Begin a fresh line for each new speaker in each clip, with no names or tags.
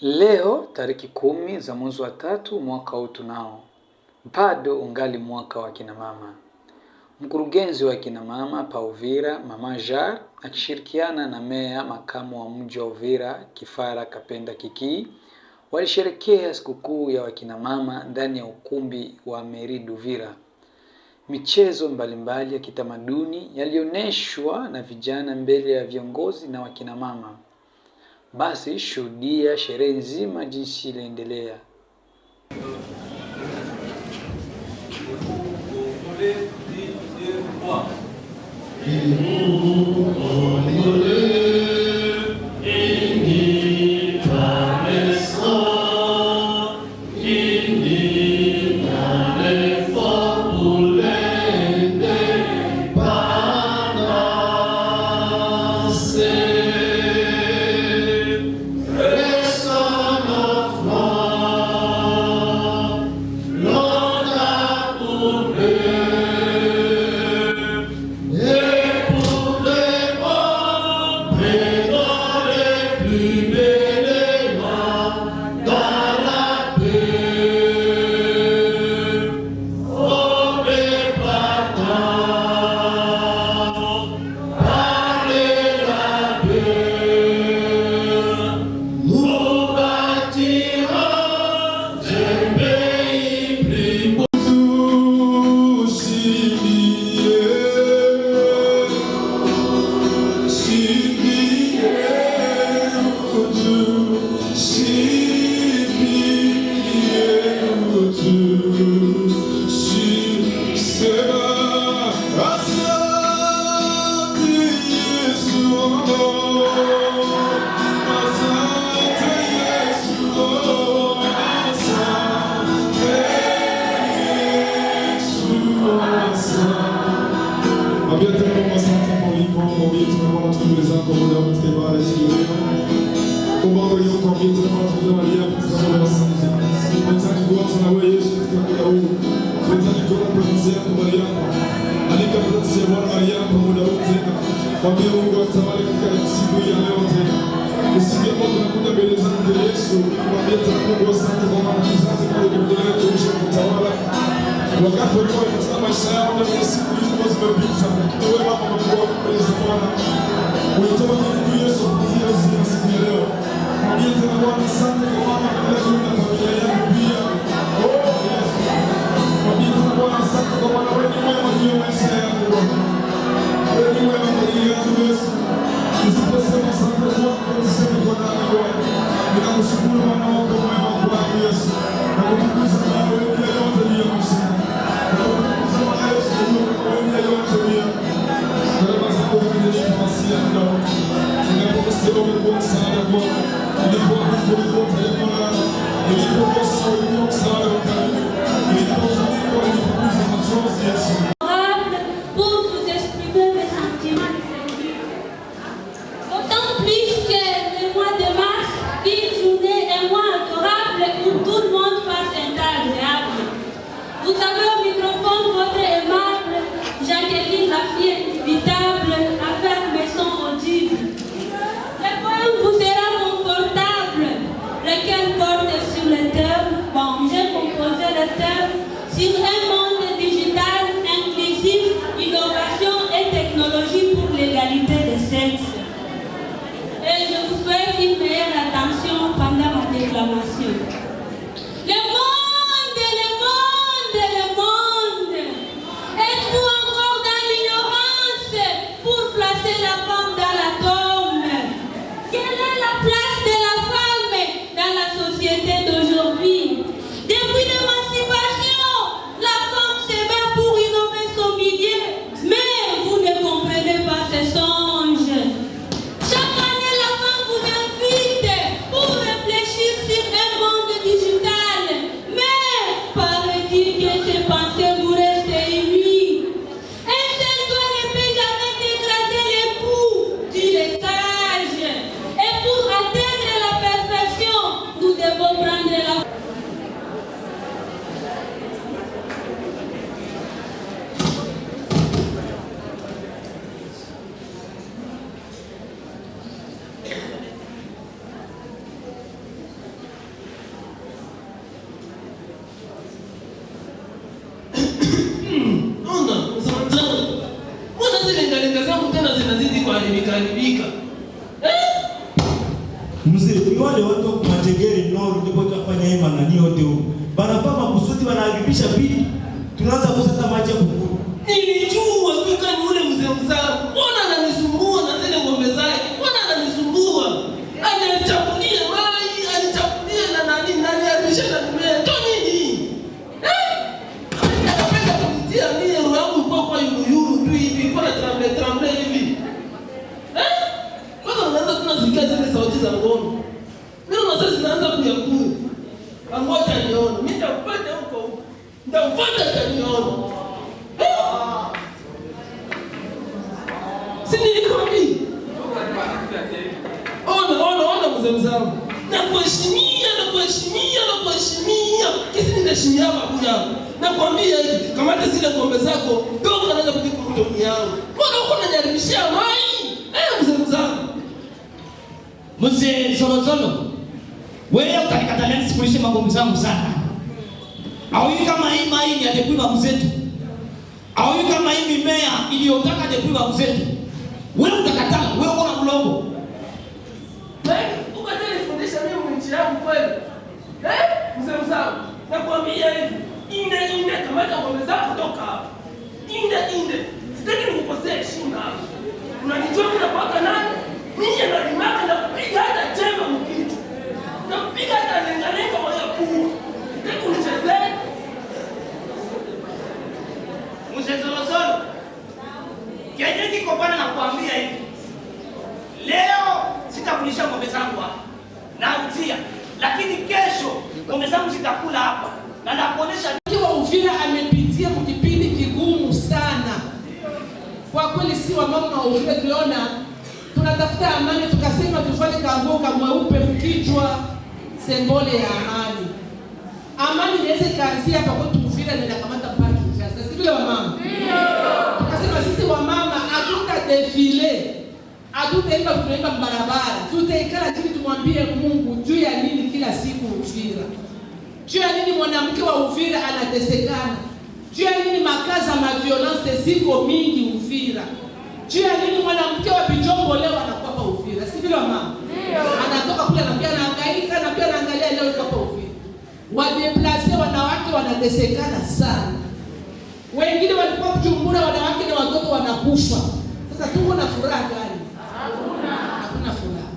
Leo tariki 10 za mwezi wa 3 mwaka huu tunao. Bado ungali mwaka wa kina mama. Mkurugenzi wa kina mama pa Uvira, Mama Jar, akishirikiana na meya makamu wa mji wa Uvira, Kifara Kapenda Kiki, walisherekea sikukuu ya wakina mama ndani ya ukumbi wa Mairie d'Uvira. Michezo mbalimbali ya kitamaduni yalioneshwa na vijana mbele ya viongozi na wakina mama. Basi shuhudia sherehe nzima jinsi iliendelea.
Chaque année, la femme vous invite pour réfléchir sur un monde imekaribika.
Mzee, ni wale watu wa Mategere Nord ndipo tunafanya hema na ni yote huko. Banafanya makusudi wanaharibisha vitu. Tunaanza kusata maji ya kukunywa.
Nilijua duka ni ule mzee mzao. Mbona ananisumbua na zile ng'ombe zake? Mbona ananisumbua? Anichakulia maji, anichakulia na nani aribisha na tumea. Ndio nini? Anapenda kutia mie roho yangu kwa yuru tu hivi, kwa tremble hivi. Kwanza unaanza tunasikia zile sauti za ngono. Mimi sasa zinaanza kuyakua. Angoja nione. Mimi nitapata huko. Nitafuata kaniona. Sini nikwambia. Ona mzee mzangu. Nakuheshimia. Kisi ninaheshimia babu yangu. Nakwambia hivi, kamata zile ng'ombe zako, ndio anaanza kujibu mtoni yangu. Mbona uko unaniharibishia mai? Mzee mzangu.
Mzee Zolozolo. Wewe utanikatalia nisikulishe magombe zangu sana. Au kama hii mai ni adekui babu zetu. Au kama hii mimea iliyotaka adekui babu zetu. Wewe utakataa, wewe uko na mlongo.
Ukataka nifundisha mimi nchi yangu kweli? Mzee mzangu, nakwambia hivi, inde kamata ng'ombe zako toka hapa. Inde. Sitaki nikukosea heshima hapa. Unanijua mimi napaka nani? Mimi nalimaka na kupiga hata jembe mkitu. Na kupiga hata lenga moja pua. Sitaki unichezee.
Mzee Zolozolo. Kienyeji kiko bana nakwambia hivi. Leo sitakulisha ng'ombe zangu hapa. Nautia. Lakini kesho ng'ombe zangu zitakula hapa. Na nakuonesha
kwa Uvira amepitia kipindi kigumu sana. Kwa kweli si wa mama wa Uvira tuliona tunatafuta amani, tukasema tufanye kamboga mweupe mkichwa sembole ya amani. Amani inaweza kaanzia hapa kwa Uvira na inakamata paki sasa. Si vile wa mama. Tukasema sisi wa mama hatuta defile. Hatutaimba tunaimba barabara. Tutaikala chini tumwambie Mungu juu ya nini kila siku Uvira. Juu ya nini mwanamke wa Uvira anatesekana? Juu ya nini makaza ma violence ziko mingi Uvira? Juu ya nini mwanamke wa Bijombo leo anakuwa pa Uvira? Si vile mama? Anatoka kule na pia anahangaika na pia anaangalia leo yuko pa Uvira. Wadeplace wanawake wanatesekana sana. Wengine walikuwa kuchumbura wanawake na watoto wanakufa. Sasa tuko na furaha gani? Hakuna furaha.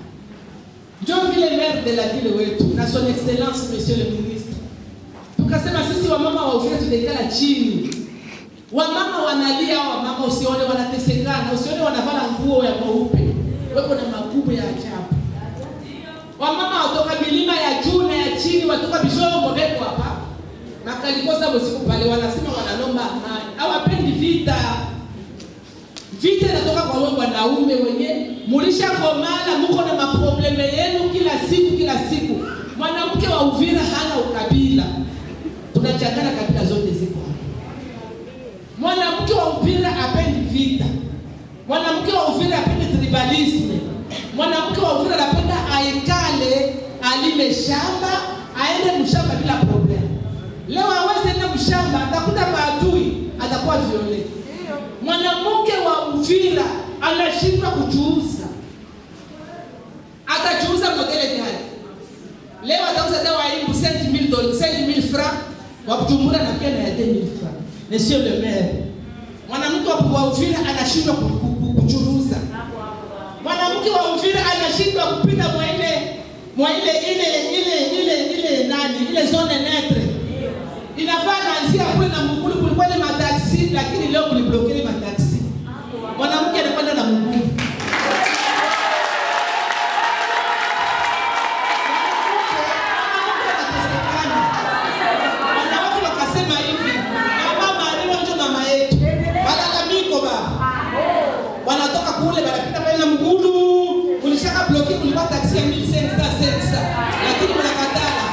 Ndio vile maire de la ville wetu na son excellence monsieur le ministre. Tukasema sisi wamama wa Uvira tutakala chini. Wamama wanalia, wamama usione wanatesekana, usione wanavala nguo ya mweupe. Wako na makubu ya ajabu. Wamama watoka milima ya juu na ya chini, watoka Bijombo beko hapa. Makalikosa usiku pale wanasema wanalomba amani. Hawapendi vita. Vita inatoka kwa wao wanaume wenye mulisha komala, mko na maprobleme yenu kila siku. Mwanamke wa Uvira hana ukabila. Tunachangana kabila zote ziko hapa. Mwanamke wa Uvira hapendi vita. Mwanamke wa Uvira hapendi tribalisme. Mwanamke wa Uvira anapenda aikale, alime shamba, aende mshamba bila problem. Leo hawezi enda mshamba, atakuta maadui, atakuwa violent. Mwanamke wa Uvira anashindwa kuchuuza. Atachuuza modele gani? Leo atauza dawa hii $5,000 francs, wa kutumura na pia na $10,000 francs. Monsieur le maire. Mwanamke wa Uvira anashindwa kuchuruza. Mwanamke wa Uvira anashindwa kupita mwa ile zone neutre. Inafaa naanzia kule na Mugulu kulikuwa ni mataxi, lakini leo kuliblockele mataxi. Mwanamke anakwenda na Mugulu. Wanawake wakasema hivi, mama Maria ndio mama yetu. Malalamiko baba. Wanatoka kule wanapita pale na Mugulu. Kulishaka bloki kulikuwa taxi ya 1500 lakini mnakataa.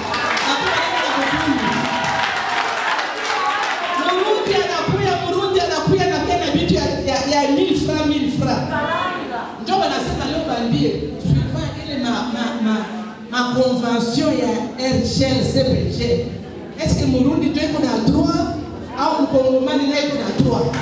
Murundi anakuya na pia na vitu ya 1000 francs. Ndio wanasema leo bandie tufanye ile ma convention ya RCL-CPG. Est-ce que Murundi ndio iko na droit au Mkongomani naye iko na droit?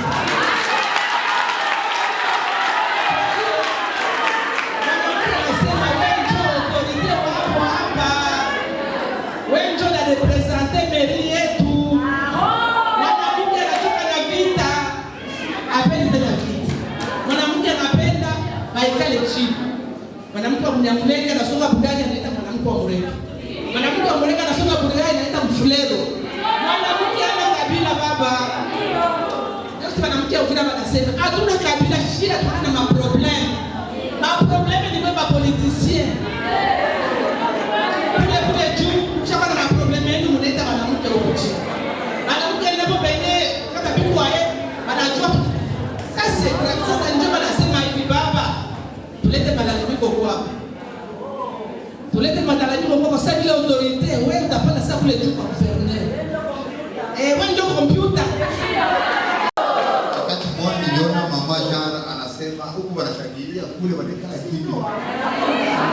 Mwanamke wa Mnyamulenge anasonga Bulgaria anaita mwanamke wa Murenge. Mwanamke wa Murenge anasonga Bulgaria anaita Mfulero. Mwanamke ana kabila baba. Ndio mwanamke wa Uvira wanasema hatuna kabila, shida tuna na maproblem. Maproblem ni wewe politicien. Kule juu mshaka na maproblem yenu mnaita mwanamke huko chini. Mwanamke anapopenye kama bikwa anajua sasa ndio wanasema hivi baba. Tulete malalamiko kwako. Tulete malalamiko kwako sasa ile autorite wewe utapanda sasa kule juu kwa gouverneur. Wewe ndio kompyuta.
Wakati mmoja niliona mama Jara anasema huku wanashangilia kule wanakaa kimya.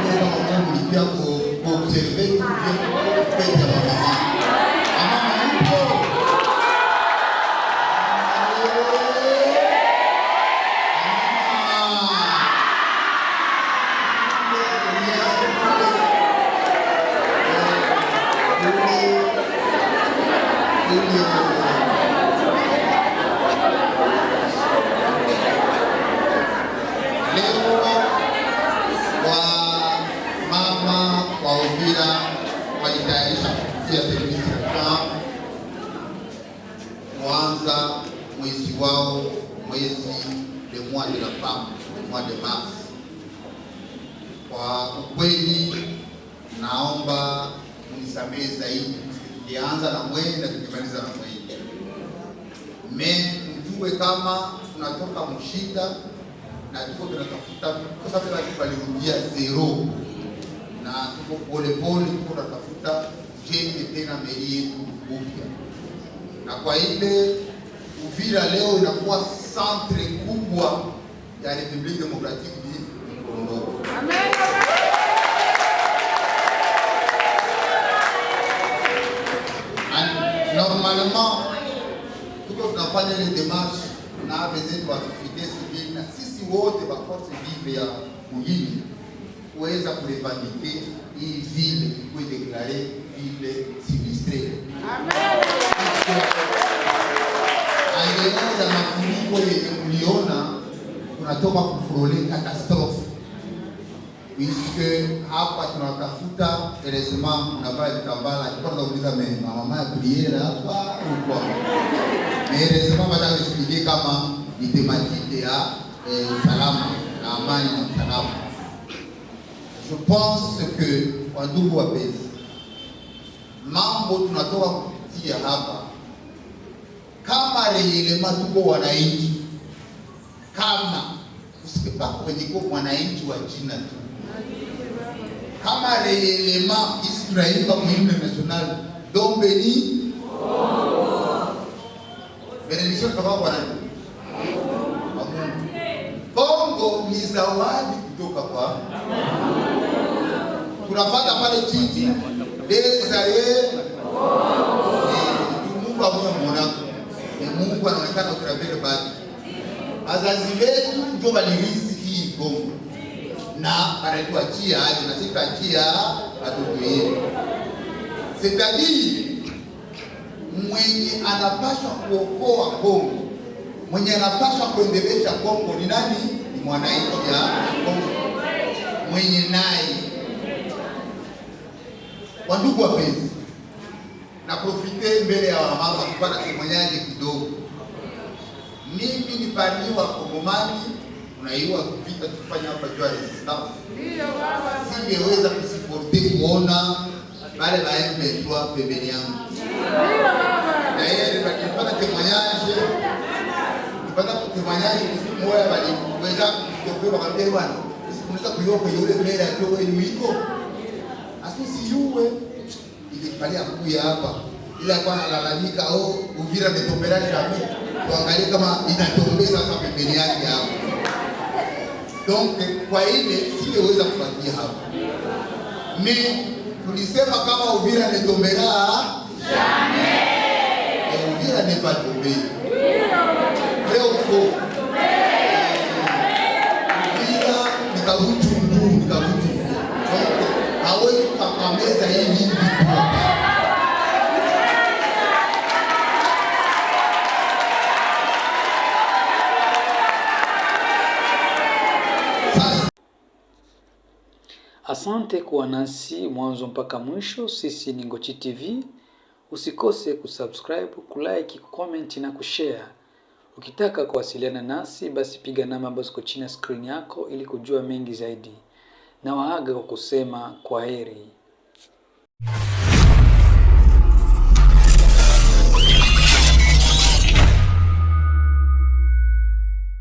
Ndio kama Mungu mlipia kwa observe kwa mama. Mama yupo. Kuanza mwezi wao, mwezi de mois de la femme, mois de mars. Kwa ukweli naomba mnisamehe zaidi, tulianza na mwezi na tukimaliza na mwezi. Mjue kama tunatoka mshida na tuko tunatafuta kwa sababu tulirudia zero na tuko pole pole tuko tunatafuta jenge tena meli yetu upya. Na kwa ile Uvira leo inakuwa centre kubwa ya Republique Democratique du Congo. Amen. Normalement, tuko tunafanya ile démarche na besoin wa société civile na sisi wote wa force vive ya mwingine kuweza kurevandike hii ville ikuwe déclarée ville sinistrée. Amen. Aidha ya mafuriko yenye mliona tunatoka kufurole catastrophe. Puisque hapa tunatafuta heureusement unavaa vitambala kwa kuuliza mama ya kuliera hapa huko. Heureusement baada ya kusikia kama ni thématique ya usalama na amani na usalama. Je pense que wandugu wapenzi, mambo tunatoka kupitia hapa kama rejelema tuko wananchi, kama usipako kwenye kwa wananchi wa China tu, kama rejelema Israeli kwa himne national dombeni benediction kwa wananchi Kongo ni zawadi kutoka kwa tunafanya pale chini Israeli Mungu amwona Mungu anaonekana utravele bado. Wazazi wetu ndio walirithi hii Kongo. Na anatuachia hadi na sisi tuachia watoto wetu. C'est-à-dire mwenye anapaswa kuokoa Kongo, mwenye anapaswa kuendeleza Kongo ni nani? Ni mwananchi ya Kongo. Mwenye naye. Wandugu wapenzi, na profite mbele ya mama kupata temoignage kidogo. Mimi ni parmi wa Kongomani, unaiwa kupita kufanya hapa jua resistance. Ndio baba. Singeweza kusiporte kuona wale wa M23 pembeni yangu. Ndio baba. Na yeye alipata temoignage. Nipata temoignage mmoja waliweza kutoka kwa mbele bwana. Unaweza kuyoka yule mbele ya toa yuko. Asisi yuwe ikipalia kuya hapa ila kwa analalamika Uvira netombera jamii tuangalie kama inatombeza kwa pembeni yake hapo. Donc kwa ile singeweza kupatia hapo. Mimi tulisema kama Uvira netombera jamii. Uvira ne pas tomber. Leo uko. Uvira nikarutu nikarutu. Hawezi kukameza hivi vitu.
Asante kuwa nasi mwanzo mpaka mwisho. Sisi ni Ngochi TV. Usikose kusubscribe, kulike, kucomment na kushare. Ukitaka kuwasiliana nasi basi piga namba ambazo ziko chini ya screen yako ili kujua mengi zaidi. Na waaga kwa kusema kwaheri.